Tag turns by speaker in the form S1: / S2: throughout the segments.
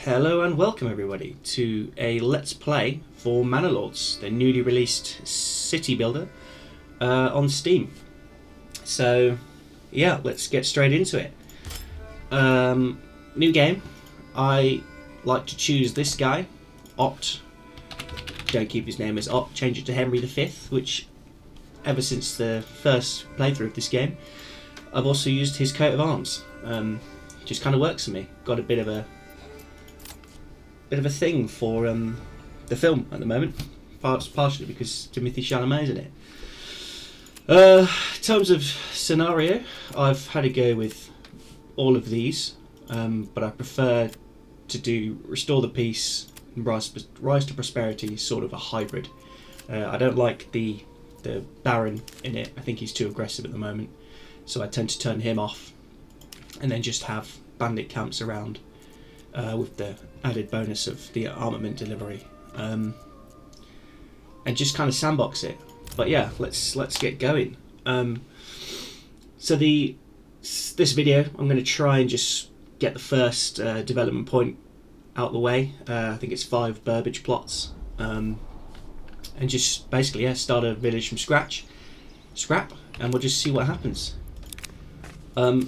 S1: Hello and welcome everybody to a Let's Play for Manor Lords, the newly released city builder on Steam. So yeah, let's get straight into it. New game. I like to choose this guy, Ott. Don't keep his name as Ott, change it to Henry V, which ever since the first playthrough of this game, I've also used his coat of arms. Just kind of works for me. Got a bit of a thing for the film at the moment, partially because Timothy Chalamet's in it. In terms of scenario, I've had a go with all of these, but I prefer to do Restore the Peace and Rise to Prosperity, sort of a hybrid. I don't like the Baron in it. I think he's too aggressive at the moment, so I tend to turn him off and then just have bandit camps around with the added bonus of the armament delivery, and just kind of sandbox it. But yeah, let's get going. So this video, I'm going to try and just get the first development point out the way. I think it's 5 Burbage plots, and just basically start a village from scratch, and we'll just see what happens.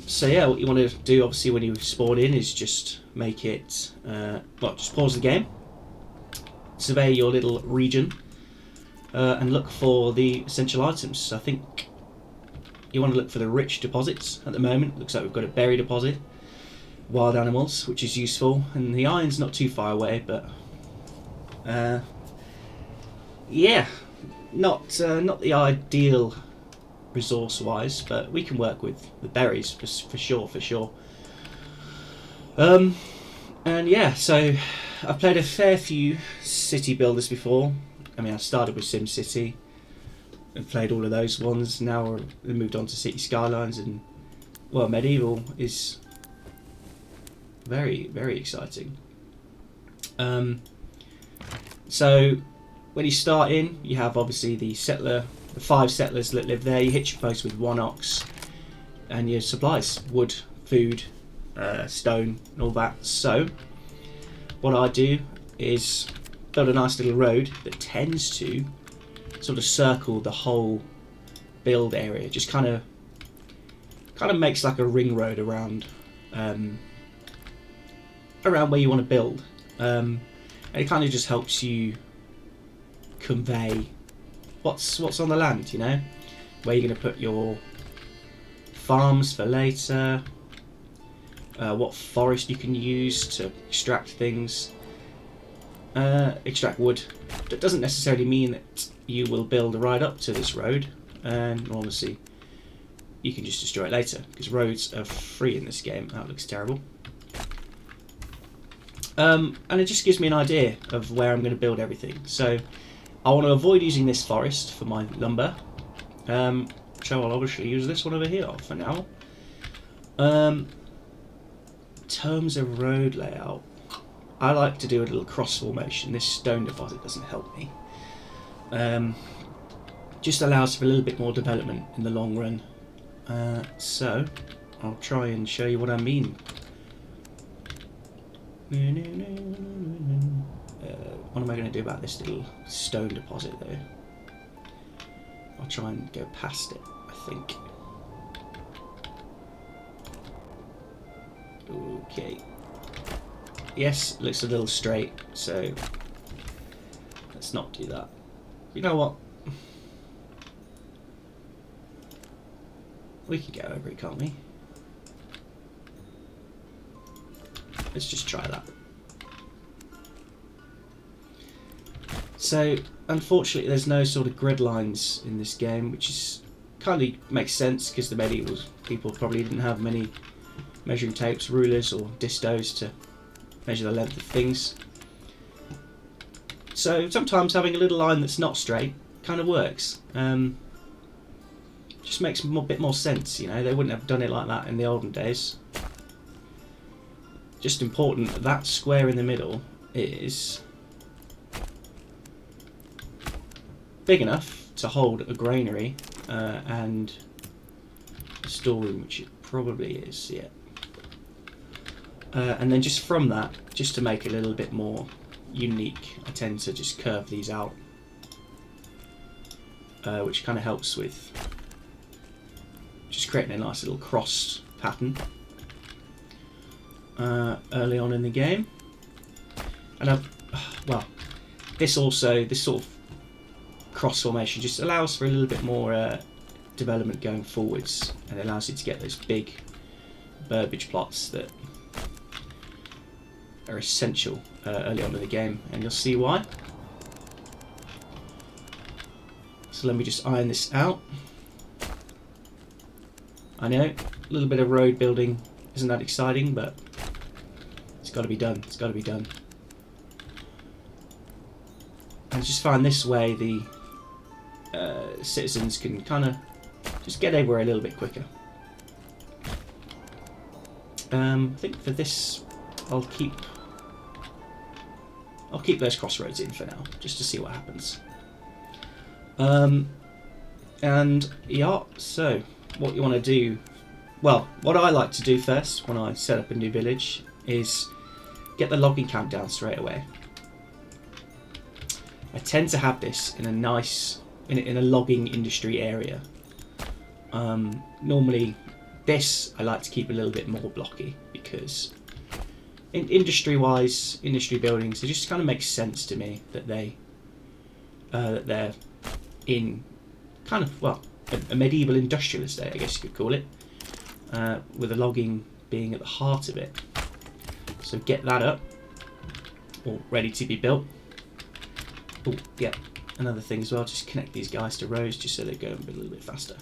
S1: So yeah, what you want to do obviously when you spawn in is just make it, just pause the game, survey your little region, and look for the essential items. I think you want to look for the rich deposits. At the moment, looks like we've got a berry deposit, wild animals, which is useful, and the iron's not too far away, but yeah, not the ideal resource wise, but we can work with the berries for sure. And yeah, so I've played a fair few city builders before. I mean, I started with SimCity and played all of those ones. Now we moved on to City Skylines, and well, Medieval is very, very exciting. So when you start in, you have obviously the 5 settlers that live there. You hitch your post with 1 ox and your supplies, wood, food, stone and all that. So what I do is build a nice little road that tends to sort of circle the whole build area, just kind of makes like a ring road around where you want to build, and it kind of just helps you convey what's on the land, you know, where you're going to put your farms for later, what forest you can use to extract things, extract wood. That doesn't necessarily mean that you will build right up to this road, and obviously you can just destroy it later, because roads are free in this game. That looks terrible. And it just gives me an idea of where I'm going to build everything. So I want to avoid using this forest for my lumber, so I'll obviously use this one over here for now. In terms of road layout, I like to do a little cross formation. This stone deposit doesn't help me. Just allows for a little bit more development in the long run. So I'll try and show you what I mean. What am I going to do about this little stone deposit though? I'll try and go past it, I think. Okay. Yes, looks a little straight, so let's not do that. You know what? We can get over it, can't we? Let's just try that. So, unfortunately, there's no sort of grid lines in this game, which is kind of makes sense because the medieval people probably didn't have many measuring tapes, rulers, or distos to measure the length of things. So sometimes having a little line that's not straight kind of works. Just makes a bit more sense, you know. They wouldn't have done it like that in the olden days. Just important that square in the middle is big enough to hold a granary and a storeroom, which it probably is, yeah. and then just from that, just to make it a little bit more unique, I tend to just curve these out, which kind of helps with just creating a nice little cross pattern early on in the game. And well, this sort of cross formation just allows for a little bit more development going forwards, and allows you to get those big burbage plots that are essential early on in the game, and you'll see why. So let me just iron this out. I know, a little bit of road building isn't that exciting, but it's got to be done. It's got to be done. And I just find this way the citizens can kind of just get everywhere a little bit quicker. I think for this, I'll keep those crossroads in for now, just to see what happens. And yeah, so what you want to do, well, what I like to do first when I set up a new village is get the logging camp down straight away. I tend to have this in a nice, in a logging industry area. Normally this I like to keep a little bit more blocky, because in industry buildings, it just kind of makes sense to me that that they're in kind of, well, a medieval industrial estate, I guess you could call it, with the logging being at the heart of it. So get that up, all ready to be built. Oh yeah, another thing as well, just connect these guys to roads just so they go a little bit faster.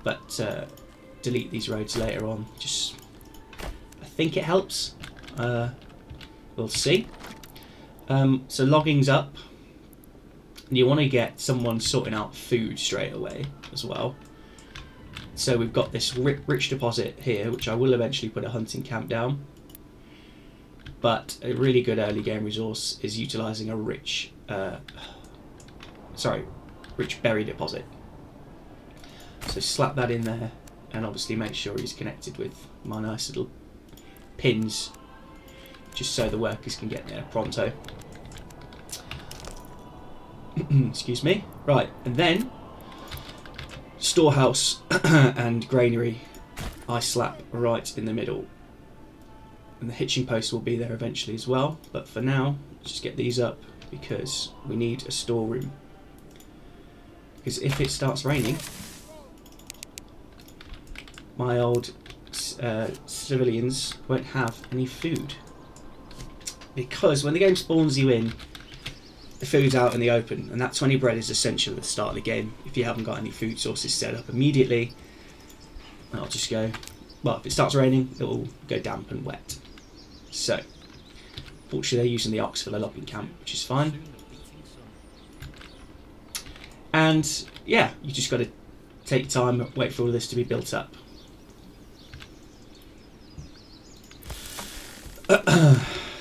S1: But delete these roads later on, just, I think it helps. We'll see. So logging's up. You want to get someone sorting out food straight away as well. So we've got this rich deposit here, which I will eventually put a hunting camp down. But a really good early game resource is utilising a rich berry deposit. So slap that in there, and obviously make sure he's connected with my nice little pins, just so the workers can get there pronto. Excuse me. Right, and then storehouse and granary I slap right in the middle, and the hitching post will be there eventually as well, but for now just get these up because we need a storeroom, because if it starts raining, my old civilians won't have any food, because when the game spawns you in, the food's out in the open, and that 20 bread is essential at the start of the game. If you haven't got any food sources set up immediately, I'll just go, well, if it starts raining, it will go damp and wet. So, fortunately they're using the ox for the logging camp, which is fine. And yeah, you just got to take time, wait for all of this to be built up.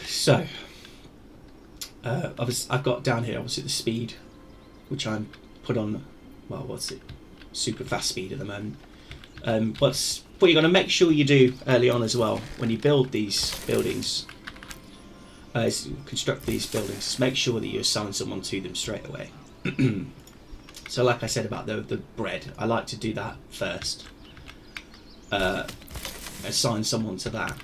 S1: So, I've got down here obviously the speed, which I'm put on, well, what's it, super fast speed at the moment. But what you're going to make sure you do early on as well, when you build these buildings, construct these buildings, is make sure that you assign someone to them straight away. So like I said about the bread, I like to do that first. Assign someone to that,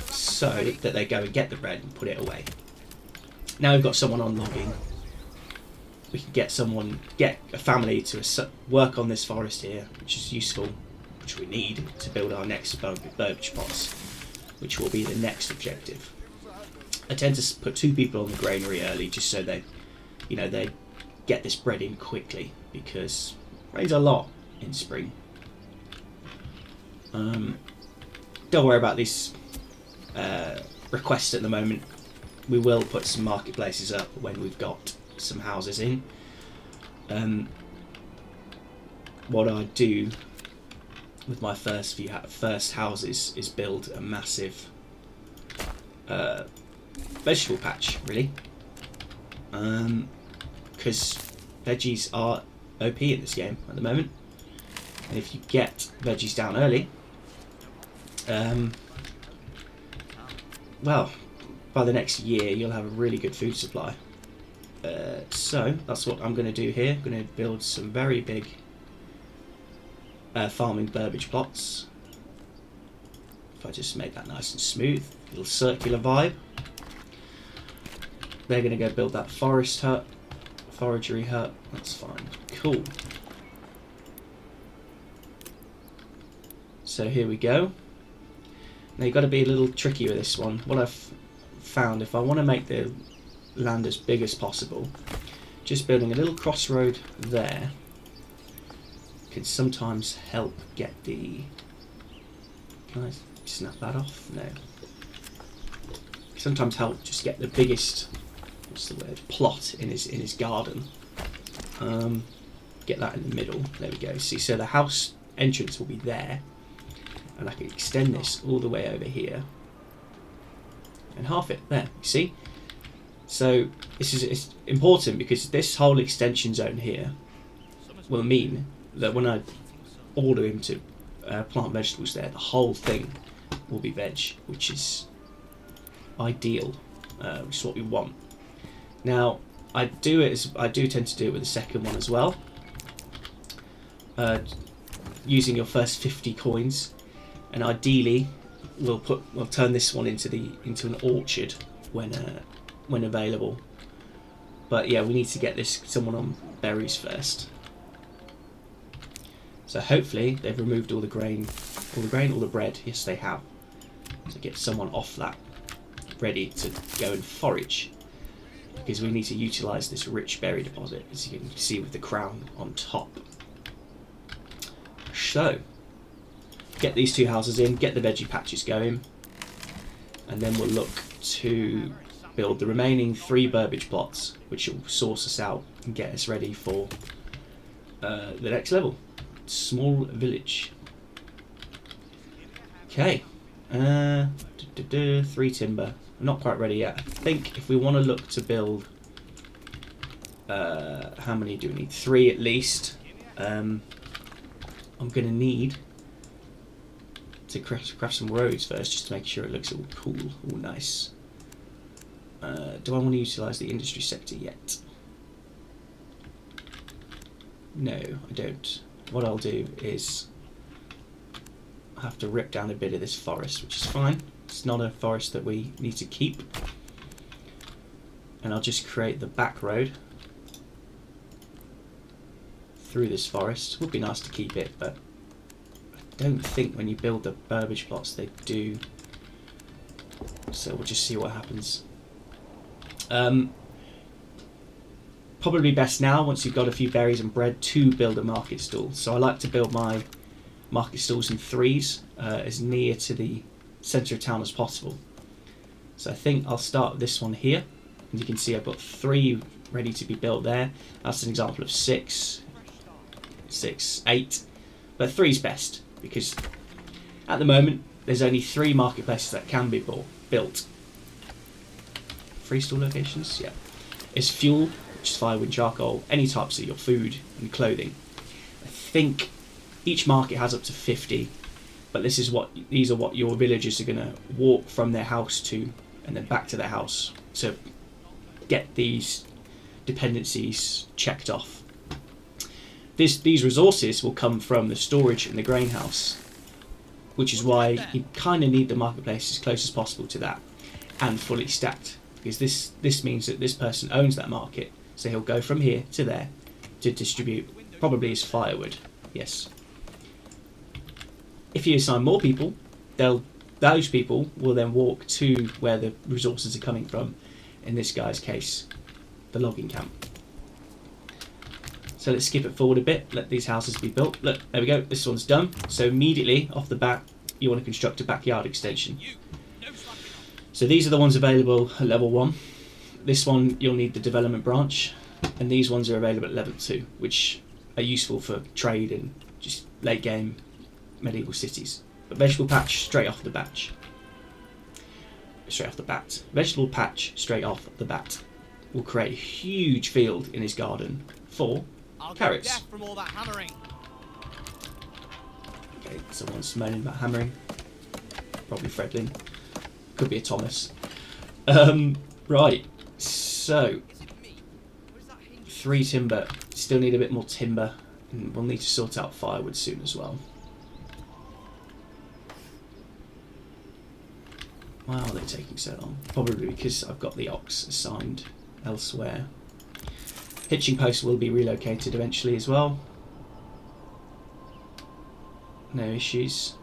S1: so that they go and get the bread and put it away. Now we've got someone on logging, we can get a family to work on this forest here, which is useful, which we need to build our next burbage plots, which will be the next objective. I tend to put 2 people on the granary early, just so they get this bread in quickly, because it rains a lot in spring. Don't worry about these requests at the moment. We will put some marketplaces up when we've got some houses in. What I do with my first houses is build a massive vegetable patch, really, because veggies are OP in this game at the moment, and if you get veggies down early, well, by the next year you'll have a really good food supply. So that's what I'm going to do here. I'm going to build some very big farming burbage plots. If I just make that nice and smooth, little circular vibe. They're going to go build that forest hut, foragery hut. That's fine. Cool. So here we go. Now you've got to be a little tricky with this one. What I've found, if I want to make the land as big as possible, just building a little crossroad there can sometimes help get the... Can I snap that off? No. Sometimes help just get the biggest, what's the word, plot in his garden. Get that in the middle. There we go. See, so the house entrance will be there, and I can extend this all the way over here and half it there. You see? So it's important because this whole extension zone here will mean that when I order him to plant vegetables there, the whole thing will be veg, which is ideal, which is what we want. Now I do tend to do it with the second one as well, using your first 50 coins, and ideally we'll turn this one into an orchard when available. But yeah, we need to get someone on berries first. So hopefully they've removed all the bread. Yes, they have. So get someone off that, ready to go and forage, because we need to utilise this rich berry deposit, as you can see with the crown on top. So get these two houses in, get the veggie patches going, and then we'll look to build the remaining 3 burbage plots, which will source us out and get us ready for the next level. Small village. Okay. 3 timber. I'm not quite ready yet. I think if we want to look to build, how many do we need? 3 at least. I'm going to need to craft some roads first, just to make sure it looks all cool, all nice. Do I want to utilise the industry sector yet? No, I don't. What I'll do is I have to rip down a bit of this forest, which is fine. It's not a forest that we need to keep. And I'll just create the back road through this forest. Would be nice to keep it, but I don't think when you build the burbage plots they do. So we'll just see what happens. Probably best now, once you've got a few berries and bread, to build a market stall. So I like to build my market stalls in 3s, as near to the centre of town as possible. So I think I'll start this one here, and you can see I've got 3 ready to be built there. That's an example of 6, 8, but 3's best, because at the moment there's only 3 marketplaces that can be built. 3 stall locations, yeah. It's fuel, which is firewood, charcoal, any types of your food and clothing. I think each market has up to 50, but these are what your villagers are going to walk from their house to, and then back to their house to get these dependencies checked off. These resources will come from the storage in the grain house, which is why you kind of need the marketplace as close as possible to that and fully stacked, because this means that this person owns that market, so he'll go from here to there to distribute probably his firewood. Yes. If you assign more people, those people will then walk to where the resources are coming from. In this guy's case, the logging camp. So let's skip it forward a bit, let these houses be built. Look, there we go, this one's done. So immediately off the bat, you want to construct a backyard extension. So these are the ones available at level 1. This one you'll need the development branch, and these ones are available at level 2, which are useful for trade and just late game medieval cities. But vegetable patch straight off the bat. Vegetable patch straight off the bat will create a huge field in his garden for carrots.
S2: From all that hammering.
S1: Okay, someone's moaning about hammering. Probably Fredlin. Could be a Thomas. Right, so 3 timber. Still need a bit more timber, and we'll need to sort out firewood soon as well. Why are they taking so long? Probably because I've got the ox assigned elsewhere. Hitching posts will be relocated eventually as well. No issues.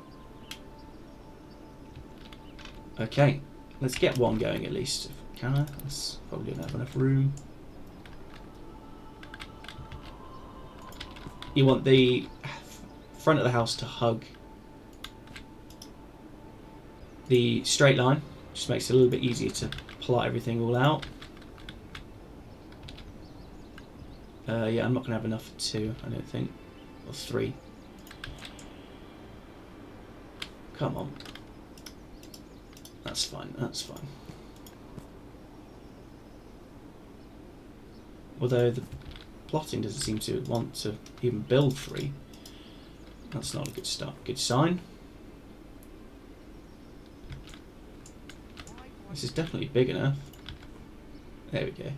S1: Okay, let's get one going at least. Can I? That's probably don't have enough room. You want the front of the house to hug the straight line. Just makes it a little bit easier to plot everything all out. Yeah, I'm not going to have enough for 2, I don't think. Or 3. Come on. That's fine, that's fine. Although the plotting doesn't seem to want to even build 3. That's not a good start. Good sign. This is definitely big enough. There we go.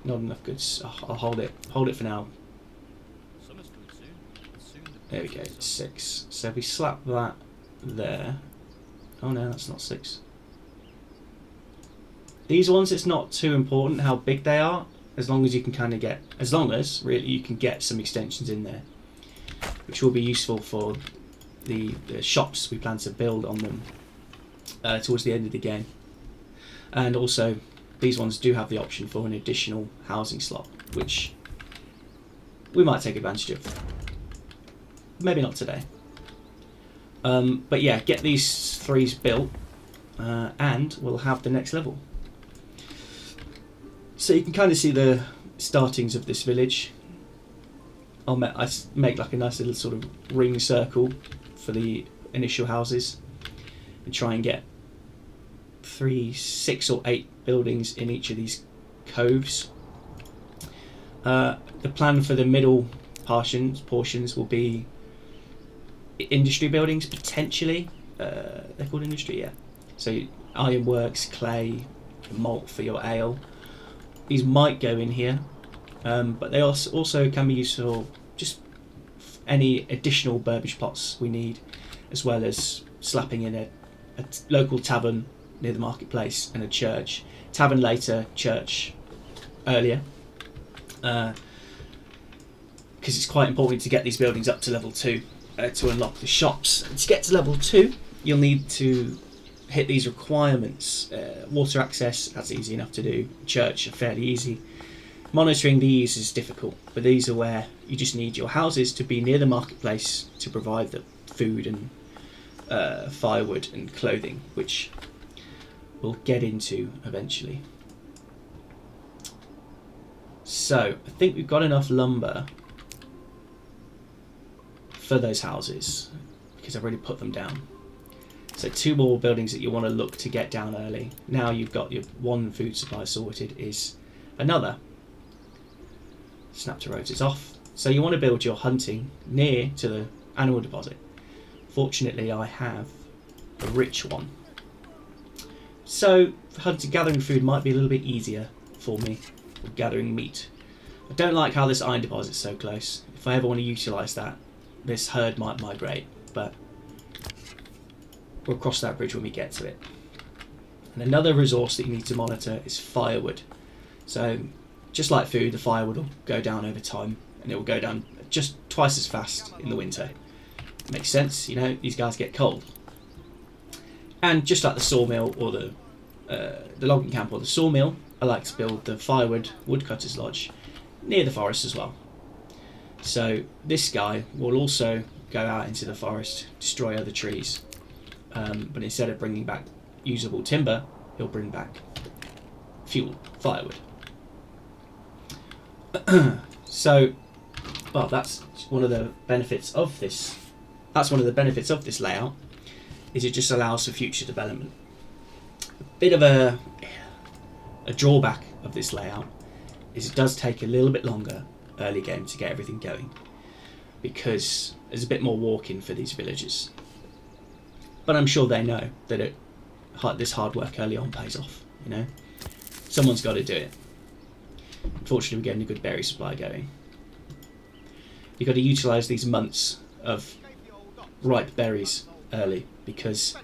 S1: Not enough goods. I'll hold it. Hold it for now. There we go. 6. So if we slap that there. Oh no, that's not 6. These ones, it's not too important how big they are, as long as you can kind of get, as long as really you can get some extensions in there, which will be useful for the shops we plan to build on them towards the end of the game. And also, these ones do have the option for an additional housing slot, which we might take advantage of. Maybe not today. But yeah, get these 3s built, and we'll have the next level. So you can kind of see the startings of this village. I make like a nice little sort of ring circle for the initial houses, and try and get 3, 6 or 8 buildings in each of these coves. The plan for the middle portions will be industry buildings, potentially. They're called industry, yeah. So ironworks, clay, malt for your ale. These might go in here, but they also can be used for just any additional burbage pots we need, as well as slapping in a local tavern near the marketplace and a church. Tavern later, church earlier, because it's quite important to get these buildings up to level 2 to unlock the shops. To get to level 2, you'll need to hit these requirements. Water access, that's easy enough to do. Church, fairly easy. Monitoring these is difficult, but these are where you just need your houses to be near the marketplace to provide the food and firewood and clothing, which we'll get into eventually. So I think we've got enough lumber for those houses because I've already put them down. So 2 more buildings that you want to look to get down early. Now you've got your 1 food supply sorted, is another. Snap to rotors off. So you want to build your hunting near to the animal deposit. Fortunately, I have a rich one. So gathering food might be a little bit easier for me, or gathering meat. I don't like how this iron deposit's so close. If I ever want to utilise that, this herd might migrate, but we'll cross that bridge when we get to it. And another resource that you need to monitor is firewood. So just like food, the firewood will go down over time, and it will go down just twice as fast in the winter. Makes sense, you know, these guys get cold. And just like the sawmill or the logging camp or the sawmill, I like to build the firewood woodcutter's lodge near the forest as well. So this guy will also go out into the forest, destroy other trees, but instead of bringing back usable timber, he'll bring back fuel, firewood. So, well, that's one of the benefits of this. That's one of the benefits of this layout, is it just allows for future development. A bit of a drawback of this layout is it does take a little bit longer early game to get everything going, because there's a bit more walking for these villagers. but I'm sure they know that this hard work early on pays off. You know, someone's got to do it. Unfortunately, we're getting a good berry supply going. You've got to utilise these months of ripe berries early, because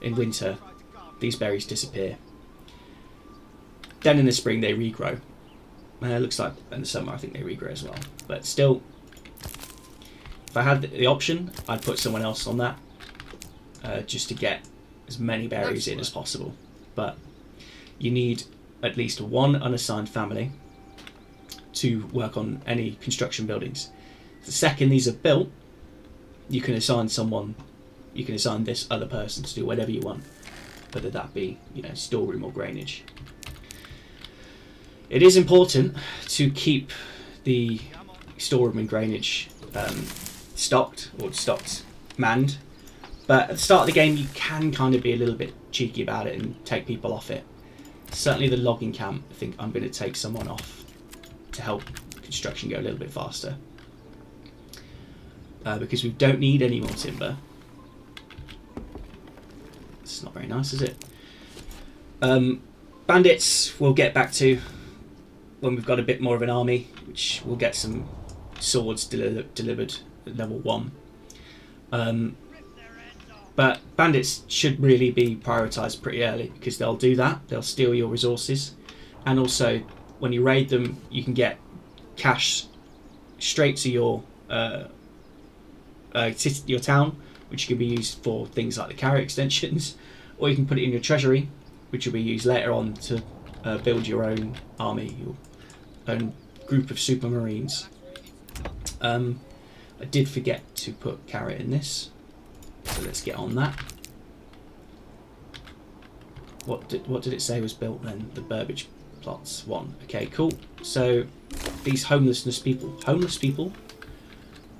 S1: in winter these berries disappear. Then in the spring they regrow. It looks like in the summer I think they regrow as well. But still, if I had the option, I'd put someone else on that, just to get as many berries in as possible. But you need at least one unassigned family to work on any construction buildings. The second these are built, you can assign someone, you can assign this other person to do whatever you want, whether that be, you know, storeroom or grainage. It is important to keep the storeroom and grainage stocked manned, but at the start of the game you can kind of be a little bit cheeky about it and take people off it. Certainly the logging camp, I think I'm going to take someone off to help construction go a little bit faster. Because we don't need any more timber. It's not very nice, is it? Bandits we'll get back to when we've got a bit more of an army, which we'll get some swords delivered at level 1. But bandits should really be prioritised pretty early, because they'll do that. They'll steal your resources, and also when you raid them, you can get cash straight to your town, which can be used for things like the carry extensions, or you can put it in your treasury, which will be used later on to build your own army, your own group of supermarines. I did forget to put carrot in this, so let's get on that. What did it say was built then? The Burbage plots 1. Okay, cool. So these homeless people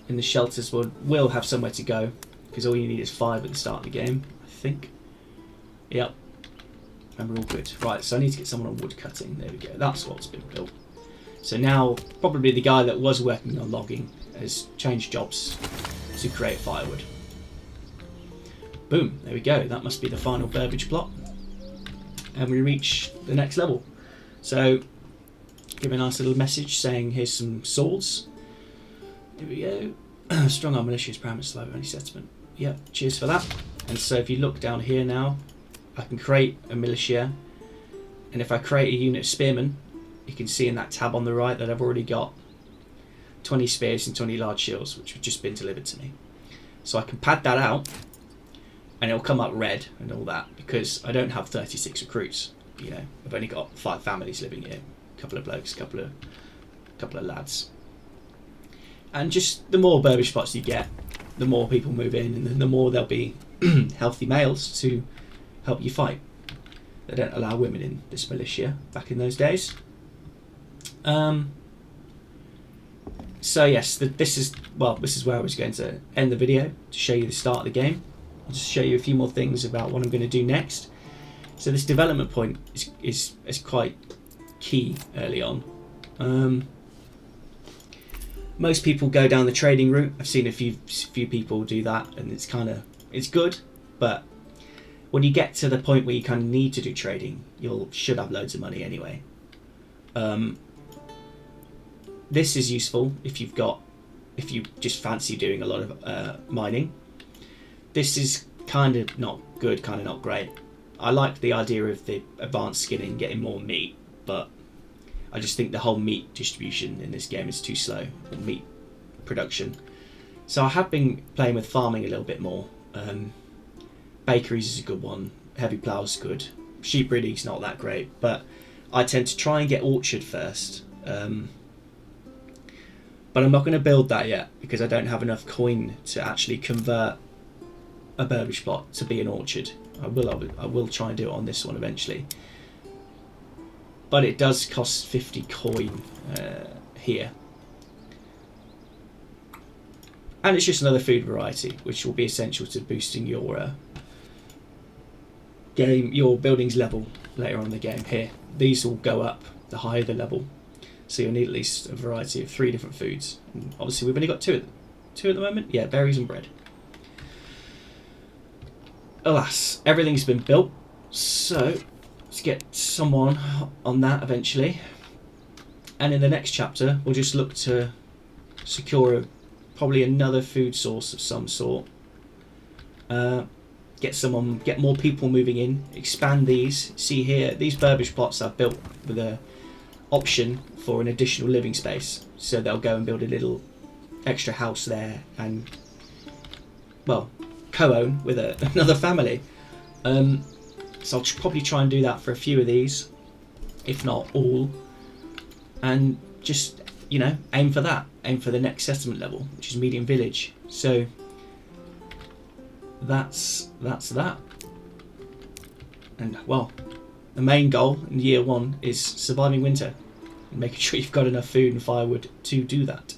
S1: in the shelters will have somewhere to go, because all you need is 5 at the start of the game, I think. Yep. And we're all good. Right, so I need to get someone on wood cutting. There we go. That's what's been built. So now, probably the guy that was working on logging has changed jobs to create firewood. Boom. There we go. That must be the final Burbage plot. And we reach the next level. So, give a nice little message saying, here's some swords. Here we go. Strong arm militia is parameters slow any settlement. Yep, cheers for that. And so if you look down here now, I can create a militia, and if I create a unit of spearmen, you can see in that tab on the right that I've already got 20 spears and 20 large shields, which have just been delivered to me. So I can pad that out, and it'll come up red and all that, because I don't have 36 recruits. You know, I've only got 5 families living here, a couple of blokes, a couple of lads. And just the more Burbage plots you get, the more people move in, and then the more there'll be healthy males to help you fight. They don't allow women in this militia back in those days. So yes, this is where I was going to end the video, to show you the start of the game. I'll just show you a few more things about what I'm going to do next. So this development point is quite key early on. Most people go down the trading route. I've seen a few people do that, and it's good, but when you get to the point where you kind of need to do trading, should have loads of money anyway. This is useful if you just fancy doing a lot of mining. This is kind of not good, kind of not great. I like the idea of the advanced skinning, getting more meat, but I just think the whole meat distribution in this game is too slow, or meat production. So I have been playing with farming a little bit more. Bakeries is a good one, heavy ploughs is good, sheep breeding's not that great, but I tend to try and get orchard first. But I'm not going to build that yet, because I don't have enough coin to actually convert a Burbage plot to be an orchard. I will try and do it on this one eventually. But it does cost 50 coin here. And it's just another food variety, which will be essential to boosting your buildings level later on in the game. Here, these will go up the higher the level, so you'll need at least a variety of 3 different foods. And obviously, we've only got two at the moment. Yeah, berries and bread. alas, everything's been built, so let's get someone on that eventually. And in the next chapter, we'll just look to secure probably another food source of some sort. Get more people moving in, expand these. See here, these Burbage plots I've built with a option for an additional living space, so they'll go and build a little extra house there and, well, co-own with another family. So I'll probably try and do that for a few of these, if not all, and just, you know, aim for the next settlement level, which is medium village. So that's that. And well, the main goal in year 1 is surviving winter and making sure you've got enough food and firewood to do that.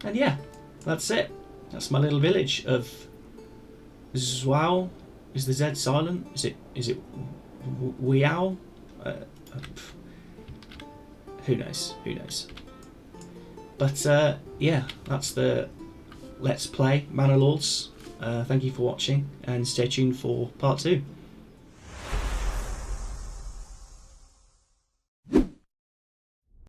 S1: And yeah, that's it. That's my little village of Zwow. Is the Z silent? Is it Weow? Who knows? Who knows? But yeah, that's the Let's Play Manor Lords. Thank you for watching, and stay tuned for part 2.